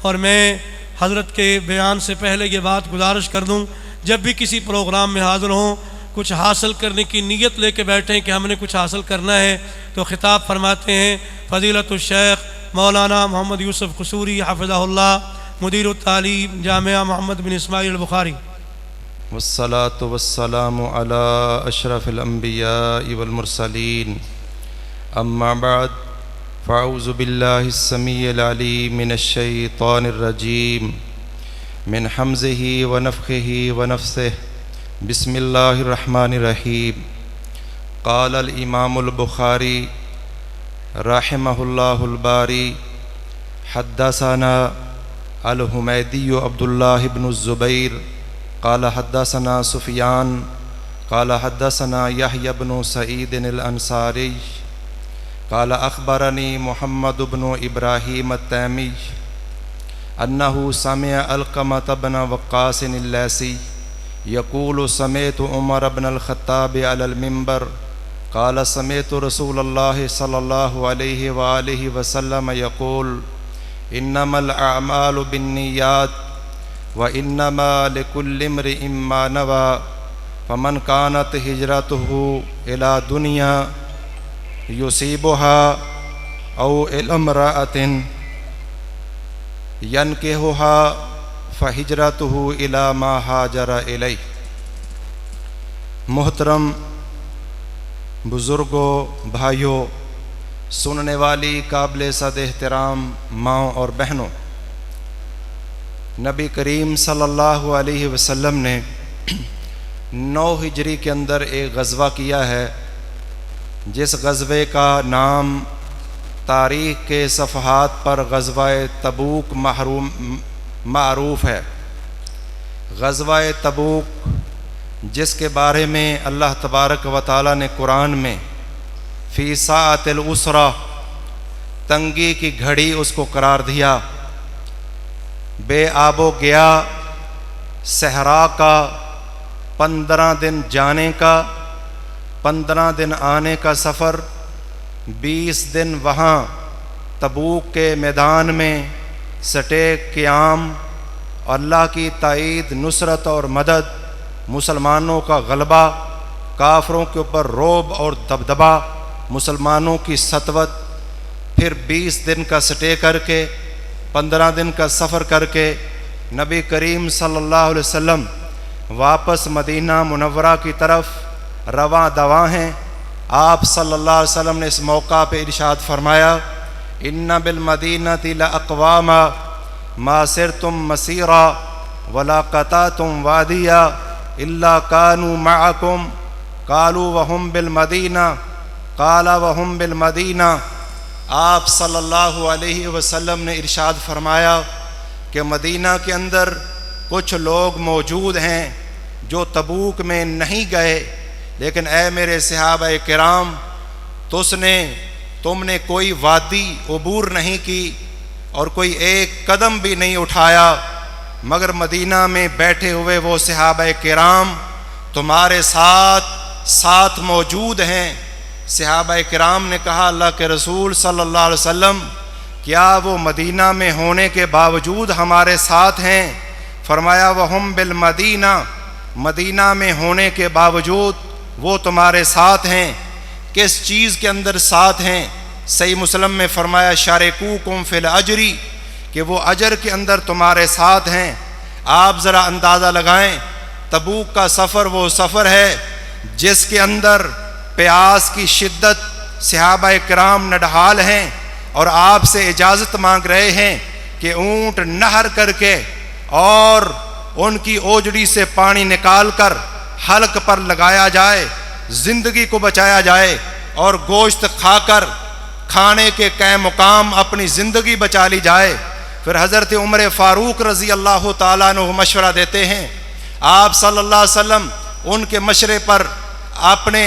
اور میں حضرت کے بیان سے پہلے یہ بات گزارش کر دوں، جب بھی کسی پروگرام میں حاضر ہوں کچھ حاصل کرنے کی نیت لے کے بیٹھیں کہ ہم نے کچھ حاصل کرنا ہے، تو خطاب فرماتے ہیں فضیلت الشیخ مولانا محمد یوسف قصوری حفظہ اللہ، مدیر التعلیم جامعہ محمد بن اسماعیل البخاری۔ والصلاة والسلام على اشرف الانبیاء والمرسلین، اما بعد فاعوذ باللہ السمیع العلیم من الشیطان الرجیم من حمزه ونفخه ونفثه، بسم اللہ الرحمن الرحیم۔ قال الامام البخاری رحمہ اللہ الباری، حدثنا الحمیدی عبد اللہ بن الزبیر قال حدثنا سفیان قال حدثنا یحیی بن سعید الانصاری قال اخبرنی محمد بن ابراہیم التیمی انہ سمع علقمة بن وقاص اللیثی یقول سمعت عمر بن الخطاب علی المنبر قال سمعت رسول اللہ صلی اللہ علیہ وآلہ وسلم یقول انما الاعمال بالنیات وانما لكل امرئ ما نوى فمن كانت هجرته الى دنیا يصيبها او الى امرأة ينكحها فهجرته الى ما هاجر الیہ۔ محترم بزرگوں، بھائیوں، سننے والی قابل صد احترام ماؤں اور بہنوں، نبی کریم صلی اللہ علیہ وسلم نے 9 ہجری کے اندر ایک غزوہ کیا ہے، جس غزوے کا نام تاریخ کے صفحات پر غزوہ تبوک معروف ہے۔ غزوہ تبوک جس کے بارے میں اللہ تبارک و تعالی نے قرآن میں فی ساعۃ العسرہ، تنگی کی گھڑی اس کو قرار دیا، بے آب و گیا صحرا کا 15 دن جانے کا، 15 دن آنے کا سفر، 20 دن وہاں تبوک کے میدان میں سٹیک قیام، اللہ کی تائید، نصرت اور مدد، مسلمانوں کا غلبہ، کافروں کے اوپر رعب اور دبدبہ، مسلمانوں کی سطوت، پھر 20 دن کا سٹے کر کے 15 دن کا سفر کر کے نبی کریم صلی اللہ علیہ وسلم واپس مدینہ منورہ کی طرف رواں دواں ہیں۔ آپ صلی اللہ علیہ وسلم نے اس موقع پہ ارشاد فرمایا، ان بالمدینۃ لاقواما ما سرتم مسیرا ولا قطعتم وادیا الا كانوا معکم قالوا وهم بالمدینہ قال وهم بالمدینہ۔ آپ صلی اللہ علیہ وسلم نے ارشاد فرمایا کہ مدینہ کے اندر کچھ لوگ موجود ہیں جو تبوک میں نہیں گئے، لیکن اے میرے صحابہ کرام، تم نے کوئی وادی عبور نہیں کی اور کوئی ایک قدم بھی نہیں اٹھایا، مگر مدینہ میں بیٹھے ہوئے وہ صحابہ کرام تمہارے ساتھ موجود ہیں۔ صحابہ کرام نے کہا، اللہ کے رسول صلی اللہ علیہ وسلم، کیا وہ مدینہ میں ہونے کے باوجود ہمارے ساتھ ہیں؟ فرمایا وہم بالمدینہ، مدینہ میں ہونے کے باوجود وہ تمہارے ساتھ ہیں۔ کس چیز کے اندر ساتھ ہیں؟ صحیح مسلم میں فرمایا شارکوکم فی الاجر، کہ وہ اجر کے اندر تمہارے ساتھ ہیں۔ آپ ذرا اندازہ لگائیں، تبوک کا سفر وہ سفر ہے جس کے اندر پیاس کی شدت، صحابہ کرام نڈھال ہیں اور آپ سے اجازت مانگ رہے ہیں کہ اونٹ نہر کر کے اور ان کی اوجڑی سے پانی نکال کر حلق پر لگایا جائے، زندگی کو بچایا جائے، اور گوشت کھا کر کھانے کے قیم مقام اپنی زندگی بچا لی جائے۔ پھر حضرت عمر فاروق رضی اللہ تعالیٰ عنہ مشورہ دیتے ہیں، آپ صلی اللہ علیہ وسلم ان کے مشورے پر اپنے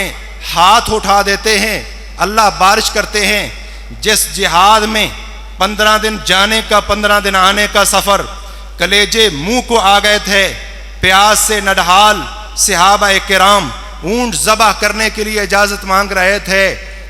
ہاتھ اٹھا دیتے ہیں، اللہ بارش کرتے ہیں۔ جس جہاد میں 15 دن جانے کا 15 دن آنے کا سفر، کلیجے منہ کو آ گئے تھے، پیاس سے نڈھال صحابہ کرام اونٹ ذبح کرنے کے لیے اجازت مانگ رہے تھے،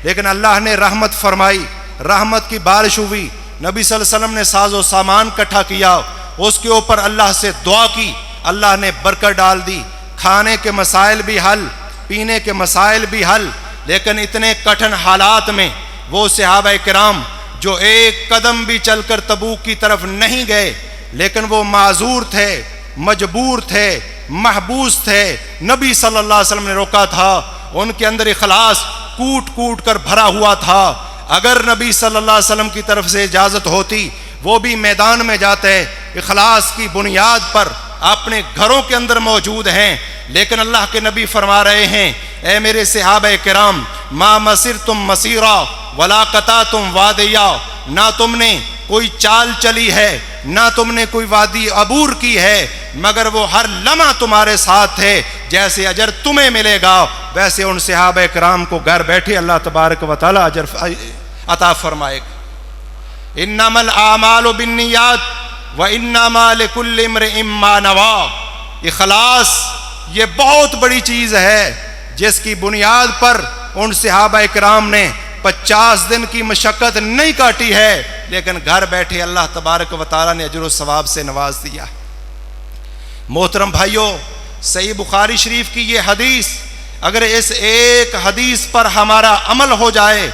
لیکن اللہ نے رحمت فرمائی، رحمت کی بارش ہوئی، نبی صلی اللہ علیہ وسلم نے ساز و سامان اکٹھا کیا، اس کے اوپر اللہ سے دعا کی، اللہ نے برکت ڈال دی، کھانے کے مسائل بھی حل، پینے کے مسائل بھی حل۔ لیکن اتنے کٹھن حالات میں وہ صحابہ کرام جو ایک قدم بھی چل کر تبوک کی طرف نہیں گئے، لیکن وہ معذور تھے، مجبور تھے، محبوس تھے، نبی صلی اللہ علیہ وسلم نے روکا تھا، ان کے اندر اخلاص کوٹ کوٹ کر بھرا ہوا تھا۔ اگر نبی صلی اللہ علیہ وسلم کی طرف سے اجازت ہوتی وہ بھی میدان میں جاتے، اخلاص کی بنیاد پر اپنے گھروں کے اندر موجود ہیں، لیکن اللہ کے نبی فرما رہے ہیں اے میرے صحابہ کرام، ما مسرتم مسیرا ولا قطعتم وادیا، نہ تم نے کوئی چال چلی ہے، نہ تم نے کوئی وادی عبور کی ہے، مگر وہ ہر لمحہ تمہارے ساتھ ہے، جیسے اجر تمہیں ملے گا ویسے ان صحابہ کرام کو گھر بیٹھے اللہ تبارک و تعالی اجر عطا فرمائے گا۔ انما الاعمال بالنیات وانما لکل امرئ ما نوى، اخلاص یہ بہت بڑی چیز ہے جس کی بنیاد پر ان صحابہ کرام نے 50 دن کی مشقت نہیں کاٹی ہے، لیکن گھر بیٹھے اللہ تبارک و تعالی نے اجر و ثواب سے نواز دیا۔ محترم بھائیوں، صحیح بخاری شریف کی یہ حدیث، اگر اس ایک حدیث پر ہمارا عمل ہو جائے،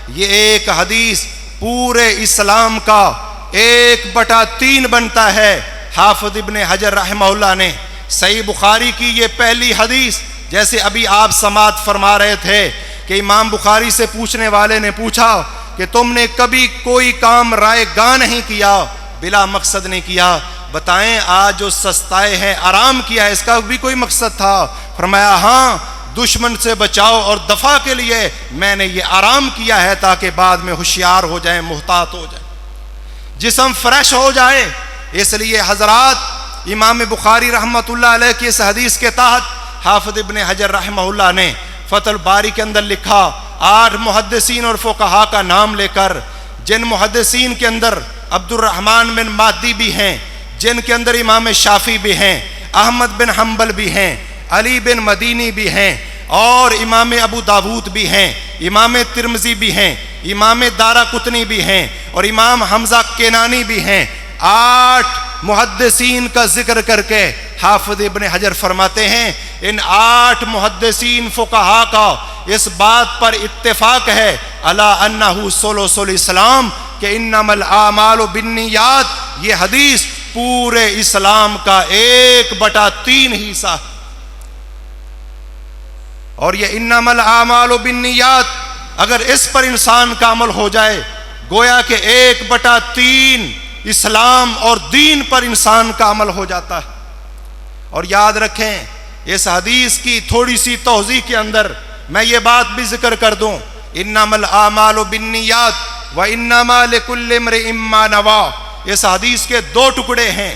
یہ ایک حدیث پورے اسلام کا 1/3 بنتا ہے۔ حافظ ابن حجر رحمہ اللہ نے صحیح بخاری کی یہ پہلی حدیث، جیسے ابھی آپ سماعت فرما رہے تھے کہ امام بخاری سے پوچھنے والے نے پوچھا کہ تم نے کبھی کوئی کام رائے گاہ نہیں کیا، بلا مقصد نہیں کیا، بتائیں آج جو سستائے ہیں آرام کیا ہے، اس کا بھی کوئی مقصد تھا؟ فرمایا ہاں، دشمن سے بچاؤ اور دفاع کے لیے میں نے یہ آرام کیا ہے تاکہ بعد میں ہوشیار ہو جائیں، محتاط ہو جائیں، جسم فریش ہو جائے۔ اس لیے حضرات، امام بخاری رحمۃ اللہ علیہ کی اس حدیث کے تحت حافظ ابن حجر رحمہ اللہ نے فتح الباری کے اندر لکھا 8 محدثین اور فقہا کا نام لے کر، جن محدثین کے اندر عبد الرحمن بن مہدی بھی ہیں، جن کے اندر امام شافعی بھی ہیں، احمد بن حنبل بھی ہیں، علی بن مدینی بھی ہیں، اور امام ابو داود بھی ہیں، امام ترمذی بھی ہیں، امام دارقطنی بھی ہیں، اور امام حمزہ کینانی بھی ہیں۔ 8 محدثین کا ذکر کر کے حافظ ابن حجر فرماتے ہیں ان 8 محدثین فقہا کا اس بات پر اتفاق ہے الا انہ ثلث الاسلام کہ انما الاعمال بالنیات، یہ حدیث پورے اسلام کا 1/3 حصہ، اور یہ انما الاعمال بالنیات اگر اس پر انسان کا عمل ہو جائے گویا کہ 1/3 اسلام اور دین پر انسان کا عمل ہو جاتا ہے۔ اور یاد رکھیں اس حدیث کی تھوڑی سی توضیح کے اندر میں یہ بات بھی ذکر کر دوں، انما الاعمال بالنیات وانما لکل امرئ ما نوى، اس حدیث کے 2 ٹکڑے ہیں،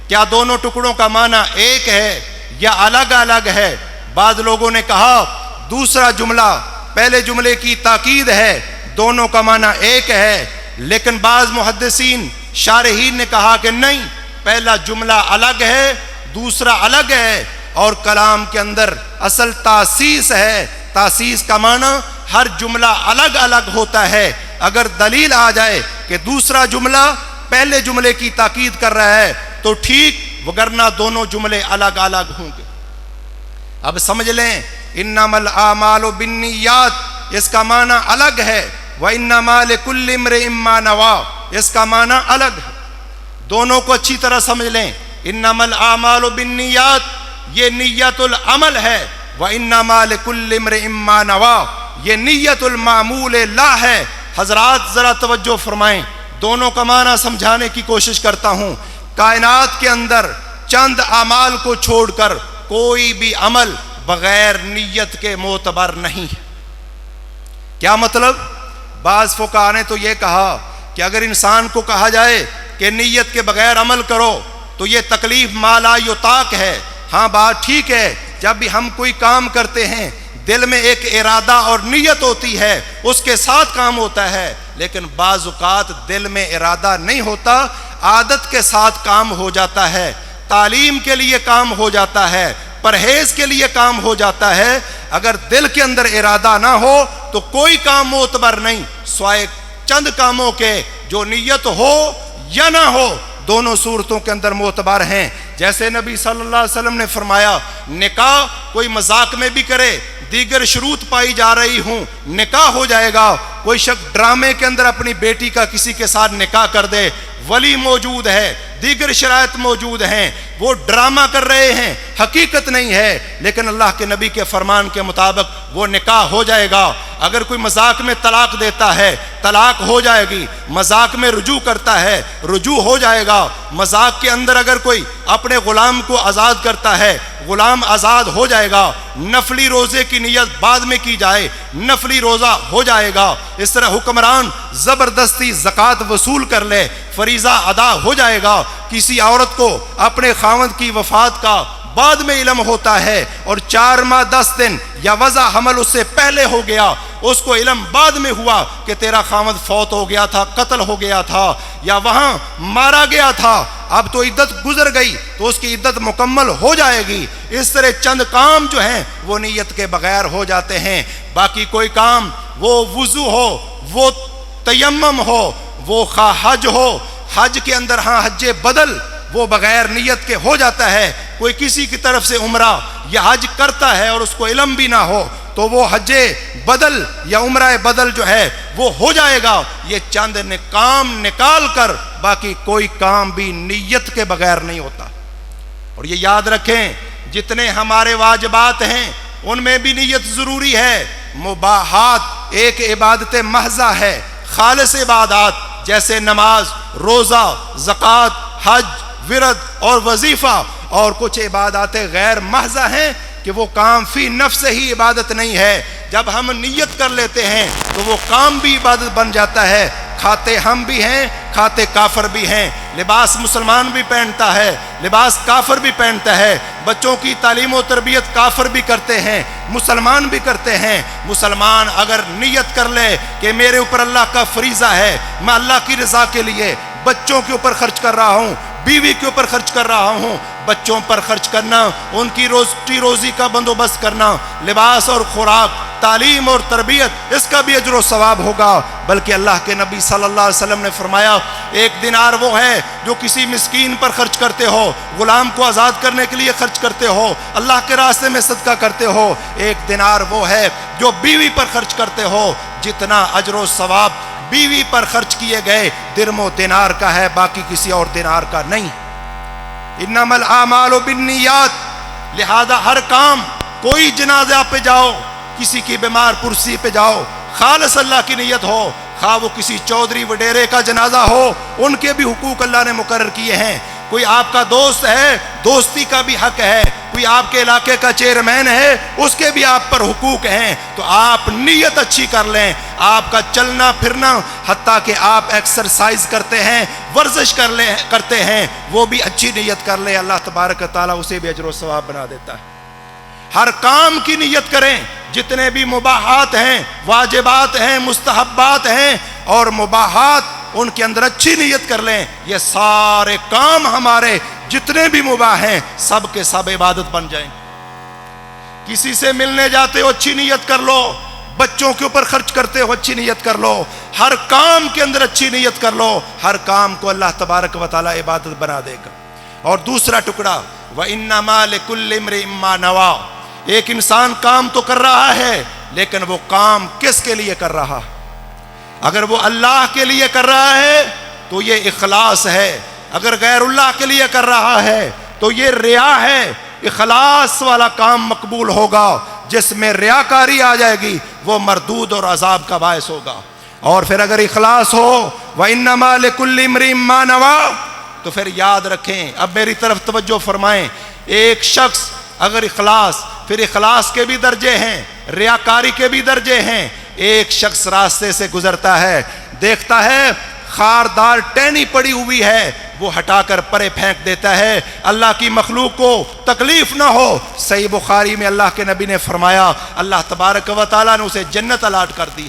کیا دونوں ٹکڑوں کا معنی ایک ہے یا الگ الگ ہے؟ بعض لوگوں نے کہا دوسرا جملہ پہلے جملے کی تاکید ہے، دونوں کا معنی ایک ہے، لیکن بعض محدثین شارحین نے کہا کہ نہیں، پہلا جملہ الگ ہے دوسرا الگ ہے، اور کلام کے اندر اصل تاسیس ہے، تاسیس کا معنی ہر جملہ الگ الگ ہوتا ہے، اگر دلیل آ جائے کہ دوسرا جملہ پہلے جملے کی تاکید کر رہا ہے تو ٹھیک، وگرنہ دونوں جملے الگ الگ ہوں گے۔ اب سمجھ لیں انما الاعمال بالنیات اس کا معنی الگ ہے، وانما لکل امرئ ما نوى اس کا معنی الگ ہے، دونوں کو اچھی طرح سمجھ لیں۔ انما الاعمال بالنیات یہ نیت العمل ہے، وانما لکل امرئ ما نوى یہ نیت المعمول لا ہے۔ حضرات ذرا توجہ فرمائیں، دونوں کا معنی سمجھانے کی کوشش کرتا ہوں۔ کائنات کے اندر چند اعمال کو چھوڑ کر کوئی بھی عمل بغیر نیت کے معتبر نہیں ہے۔ کیا مطلب؟ بعض فقہا نے تو یہ کہا کہ اگر انسان کو کہا جائے کہ نیت کے بغیر عمل کرو تو یہ تکلیف ما لا یطاق ہے۔ ہاں بات ٹھیک ہے، جب بھی ہم کوئی کام کرتے ہیں دل میں ایک ارادہ اور نیت ہوتی ہے، اس کے ساتھ کام ہوتا ہے، لیکن بعض اوقات دل میں ارادہ نہیں ہوتا، عادت کے ساتھ کام ہو جاتا ہے، تعلیم کے لیے کام ہو جاتا ہے، پرہیز کے لیے کام ہو جاتا ہے۔ اگر دل کے اندر ارادہ نہ ہو تو کوئی کام معتبر نہیں، سوائے چند کاموں کے جو نیت ہو یا نہ ہو دونوں صورتوں کے اندر معتبر ہیں. جیسے نبی صلی اللہ علیہ وسلم نے فرمایا نکاح کوئی مذاق میں بھی کرے دیگر شروط پائی جا رہی ہوں نکاح ہو جائے گا. کوئی شخص ڈرامے کے اندر اپنی بیٹی کا کسی کے ساتھ نکاح کر دے, ولی موجود ہے, دیگر شرائط موجود ہیں, وہ ڈرامہ کر رہے ہیں, حقیقت نہیں ہے, لیکن اللہ کے نبی کے فرمان کے مطابق وہ نکاح ہو جائے گا. اگر کوئی مذاق میں طلاق دیتا ہے طلاق ہو جائے گی, مذاق میں رجوع کرتا ہے رجوع ہو جائے گا. مذاق کے اندر اگر کوئی اپنے غلام کو آزاد کرتا ہے غلام آزاد ہو جائے گا. نفلی روزے کی نیت بعد میں کی جائے نفلی روزہ ہو جائے گا. اس طرح حکمران زبردستی زکوٰۃ وصول کر لے فریضہ ادا ہو جائے گا. کسی عورت کو اپنے خاوند کی وفات کا بعد میں علم ہوتا ہے اور 4 ماہ 10 دن یا وضع حمل اس سے پہلے ہو گیا, اس کو علم بعد میں ہوا کہ تیرا خاوند فوت ہو گیا تھا, قتل ہو گیا تھا یا وہاں مارا گیا تھا, اب تو عدت گزر گئی تو اس کی عدت مکمل ہو جائے گی. اس طرح چند کام جو ہیں وہ نیت کے بغیر ہو جاتے ہیں. باقی کوئی کام وہ وضو ہو, وہ تیمم ہو, وہ حج ہو, حج کے اندر ہاں حج بدل وہ بغیر نیت کے ہو جاتا ہے. کوئی کسی کی طرف سے عمرہ یا حج کرتا ہے اور اس کو علم بھی نہ ہو تو وہ حج بدل یا عمرہ بدل جو ہے وہ ہو جائے گا. یہ چند کام نکال کر باقی کوئی کام بھی نیت کے بغیر نہیں ہوتا. اور یہ یاد رکھیں جتنے ہمارے واجبات ہیں ان میں بھی نیت ضروری ہے. مباحات ایک عبادت محضہ ہے, خالص عبادات جیسے نماز, روزہ, زکوٰۃ, حج, ورد اور وظیفہ, اور کچھ عبادات غیر محضہ ہیں کہ وہ کام فی نفس ہی عبادت نہیں ہے. جب ہم نیت کر لیتے ہیں تو وہ کام بھی عبادت بن جاتا ہے. کھاتے ہم بھی ہیں, کھاتے کافر بھی ہیں, لباس مسلمان بھی پہنتا ہے, لباس کافر بھی پہنتا ہے, بچوں کی تعلیم و تربیت کافر بھی کرتے ہیں, مسلمان بھی کرتے ہیں. مسلمان اگر نیت کر لے کہ میرے اوپر اللہ کا فریضہ ہے, میں اللہ کی رضا کے لیے بچوں کے اوپر خرچ کر رہا ہوں, بیوی کے اوپر خرچ کر رہا ہوں, بچوں پر خرچ کرنا, ان کی روزی کا بندوبست کرنا, لباس اور خوراک, تعلیم اور تربیت, اس کا بھی اجر و ثواب ہوگا. بلکہ اللہ کے نبی صلی اللہ علیہ وسلم نے فرمایا 1 دینار وہ ہے جو کسی مسکین پر خرچ کرتے ہو, غلام کو آزاد کرنے کے لیے خرچ کرتے ہو, اللہ کے راستے میں صدقہ کرتے ہو. 1 دینار وہ ہے جو بیوی پر خرچ کرتے ہو, جتنا اجر و ثواب بیوی پر خرچ کیے گئے درم و دینار کا ہے, باقی کسی اور دینار کا نہیں. انما الاعمال بالنیات, لہذا ہر کام, کوئی جنازہ پہ جاؤ, کسی کی بیمار پرسی پہ جاؤ, خالص اللہ کی نیت ہو, خواہ وہ کسی چودھری وڈیرے کا جنازہ ہو, ان کے بھی حقوق اللہ نے مقرر کیے ہیں. کوئی آپ کا دوست ہے, دوستی کا بھی حق ہے, کوئی آپ کے علاقے کا چیئرمین ہے, اس کے بھی آپ پر حقوق ہیں. تو آپ نیت اچھی کر لیں. آپ کا چلنا پھرنا, حتیٰ کہ آپ ایکسرسائز کرتے ہیں, ورزش کرتے ہیں, وہ بھی اچھی نیت کر لیں, اللہ تبارک و تعالیٰ اسے بھی اجر و ثواب بنا دیتا ہے. ہر کام کی نیت کریں, جتنے بھی مباحات ہیں, واجبات ہیں, مستحبات ہیں اور مباحات, ان کے اندر اچھی نیت کر لیں. یہ سارے کام ہمارے جتنے بھی مباح ہیں سب کے سب عبادت بن جائیں. کسی سے ملنے جاتے ہو اچھی نیت کر لو, بچوں کے اوپر خرچ کرتے ہو اچھی نیت کر لو, ہر کام کے اندر اچھی نیت کر لو, ہر کام کو اللہ تبارک و تعالی عبادت بنا دے گا. اور دوسرا ٹکڑا وَإِنَّمَا لِكُلِّ امْرِئٍ مَّا نَوَىٰ, ایک انسان کام تو کر رہا ہے لیکن وہ کام کس کے لیے کر رہا ہے. اگر وہ اللہ کے لیے کر رہا ہے تو یہ اخلاص ہے, اگر غیر اللہ کے لیے کر رہا ہے تو یہ ریا ہے. اخلاص والا کام مقبول ہوگا, جس میں ریاکاری آ جائے گی وہ مردود اور عذاب کا باعث ہوگا. اور پھر اگر اخلاص ہو وَإِنَّمَا لِكُلِّ امْرِئٍ مَّا نَوَىٰ, تو پھر یاد رکھیں, اب میری طرف توجہ فرمائیں, ایک شخص اگر اخلاص, پھر اخلاص کے بھی درجے ہیں, ریاکاری کے بھی درجے ہیں. ایک شخص راستے سے گزرتا ہے, دیکھتا ہے خاردار ٹہنی پڑی ہوئی ہے, وہ ہٹا کر پرے پھینک دیتا ہے, اللہ کی مخلوق کو تکلیف نہ ہو. صحیح بخاری میں اللہ کے نبی نے فرمایا اللہ تبارک و تعالیٰ نے اسے جنت الاٹ کر دی.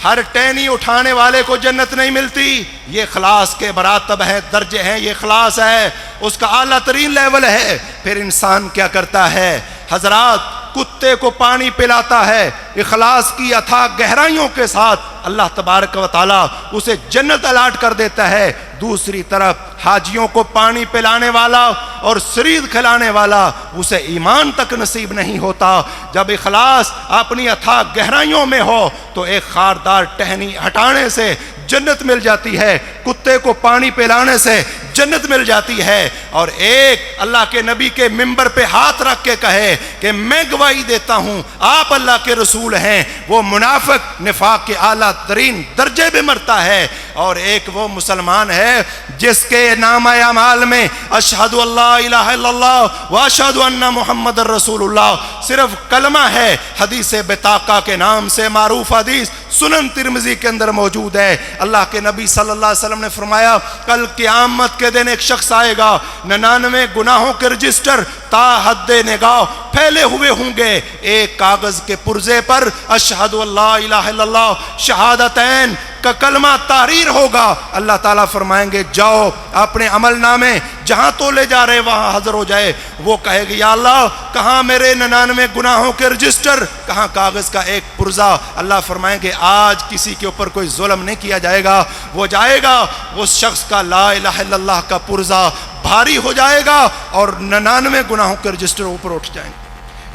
ہر ٹہنی اٹھانے والے کو جنت نہیں ملتی. یہ اخلاص کے مراتب ہیں, درجے ہیں, یہ اخلاص ہے, اس کا اعلیٰ ترین لیول ہے. پھر انسان کیا کرتا ہے حضرات, کتے کو پانی پلاتا ہے، اخلاص کی اتھا گہرائیوں کے ساتھ اللہ تبارک و تعالیٰ اسے جنت الاٹ کر دیتا ہے۔ دوسری طرف حاجیوں کو پانی پلانے والا اور سرید کھلانے والا اسے ایمان تک نصیب نہیں ہوتا۔ جب اخلاص اپنی اتھا گہرائیوں میں ہو تو ایک خاردار ٹہنی ہٹانے سے جنت مل جاتی ہے، کتے کو پانی پلانے سے جنت مل جاتی ہے، اور ایک اللہ کے نبی کے ممبر پہ ہاتھ رکھ کے کہے کہ میں گواہی دیتا ہوں آپ اللہ کے رسول ہیں، وہ منافق نفاق کے اعلیٰ ترین درجے میں مرتا ہے۔ اور ایک وہ مسلمان ہے جس کے نامہ اعمال میں اشہد اللہ الہ الا اللہ و اشہد ان محمد رسول اللہ صرف کلمہ ہے۔ حدیث بطاقہ کے نام سے معروف حدیث سنن ترمذی کے اندر موجود ہے۔ اللہ کے نبی صلی اللہ علیہ وسلم نے فرمایا کل قیامت کے دن ایک شخص آئے گا، 99 گناہوں کے رجسٹر تا حد نگاہ پھیلے ہوئے ہوں گے، ایک کاغذ کے پرزے پر اشہد اللہ الہ الا اللہ شہادتین کا کلمہ تحریر ہوگا۔ اللہ تعالیٰ فرمائیں گے جاؤ اپنے عمل نامے جہاں تو لے جا رہے وہاں حاضر ہو جائے۔ وہ کہے گی یا اللہ کہاں میرے 99 گناہوں کے رجسٹر، کہاں کاغذ کا ایک پرزہ؟ اللہ فرمائیں گے آج کسی کے اوپر کوئی ظلم نہیں کیا جائے گا۔ وہ جائے گا، اس شخص کا لا الہ الا اللہ کا پرزہ بھاری ہو جائے گا اور 99 گناہوں کے رجسٹر اوپر اٹھ جائیں گے۔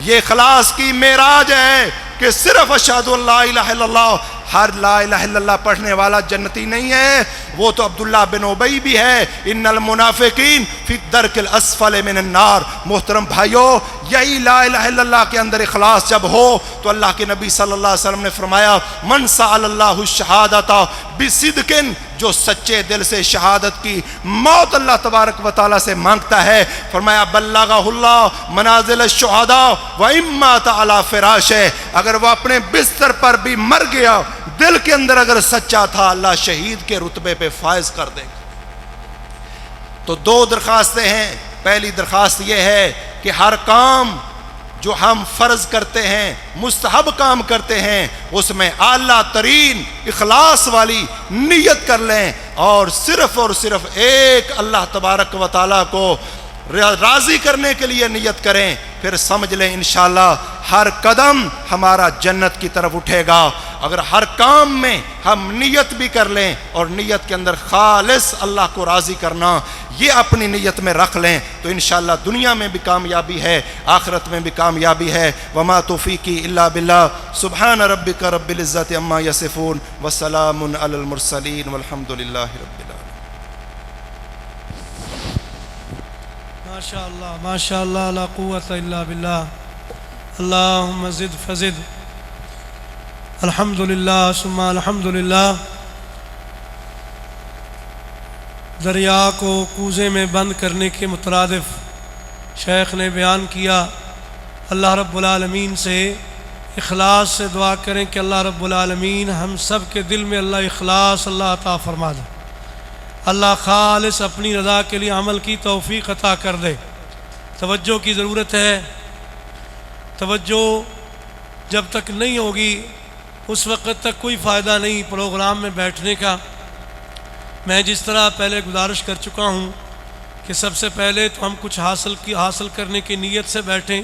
یہ اخلاص کی معراج ہے کہ صرف اشہد اللہ الہ الا اللہ۔ ہر لا الہ الا اللہ پڑھنے والا جنتی نہیں ہے، وہ تو عبداللہ بن ابی بھی ہے، ان المنافقین فی الدرک الاسفل من النار۔ محترم بھائیو، یہی لا الہ الا اللہ کے اندر اخلاص جب ہو تو اللہ کے نبی صلی اللہ علیہ وسلم نے فرمایا من سأل اللہ الشہادۃ بصدق، جو سچے دل سے شہادت کی موت اللہ تبارک و تعالیٰ سے مانگتا ہے، فرمایا بلغہ اللہ منازل الشہداء وإن مات علی فراشہ، اگر وہ اپنے بستر پر بھی مر گیا دل کے اندر اگر سچا تھا اللہ شہید کے رتبے پہ فائز کر دے گا۔ تو دو درخواستیں ہیں۔ پہلی درخواست یہ ہے کہ ہر کام جو ہم فرض کرتے ہیں، مستحب کام کرتے ہیں، اس میں اعلیٰ ترین اخلاص والی نیت کر لیں اور صرف ایک اللہ تبارک و تعالیٰ کو راضی کرنے کے لیے نیت کریں، پھر سمجھ لیں انشاءاللہ ہر قدم ہمارا جنت کی طرف اٹھے گا۔ اگر ہر کام میں ہم نیت بھی کر لیں اور نیت کے اندر خالص اللہ کو راضی کرنا یہ اپنی نیت میں رکھ لیں تو انشاءاللہ دنیا میں بھی کامیابی ہے، آخرت میں بھی کامیابی ہے۔ وما توفیقی الا باللہ، سبحان ربک رب العزت عما یصفون وسلام علی المرسلین والحمد للہ رب العالمین۔ ماشاء اللہ لا قوت الا باللہ، اللہم زد فزد، الحمدللہ ثم الحمدللہ۔ دریا کو کوزے میں بند کرنے کے مترادف شیخ نے بیان کیا۔ اللہ رب العالمین سے اخلاص سے دعا کریں کہ اللہ رب العالمین ہم سب کے دل میں اللہ اخلاص اللہ عطا فرما دے، اللہ خالص اپنی رضا کے لیے عمل کی توفیق عطا کر دے۔ توجہ کی ضرورت ہے، توجہ جب تک نہیں ہوگی اس وقت تک کوئی فائدہ نہیں پروگرام میں بیٹھنے کا۔ میں جس طرح پہلے گزارش کر چکا ہوں کہ سب سے پہلے تو ہم کچھ حاصل کرنے کی نیت سے بیٹھیں،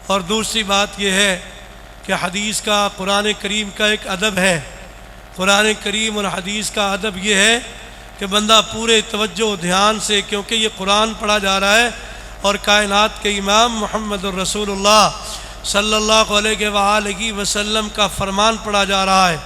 اور دوسری بات یہ ہے کہ حدیث کا، قرآن کریم کا ایک ادب ہے۔ قرآن کریم اور حدیث کا ادب یہ ہے کہ بندہ پورے توجہ و دھیان سے، کیونکہ یہ قرآن پڑھا جا رہا ہے اور کائنات کے امام محمد الرسول اللہ صلی اللہ علیہ وآلہ وسلم کا فرمان پڑھا جا رہا ہے۔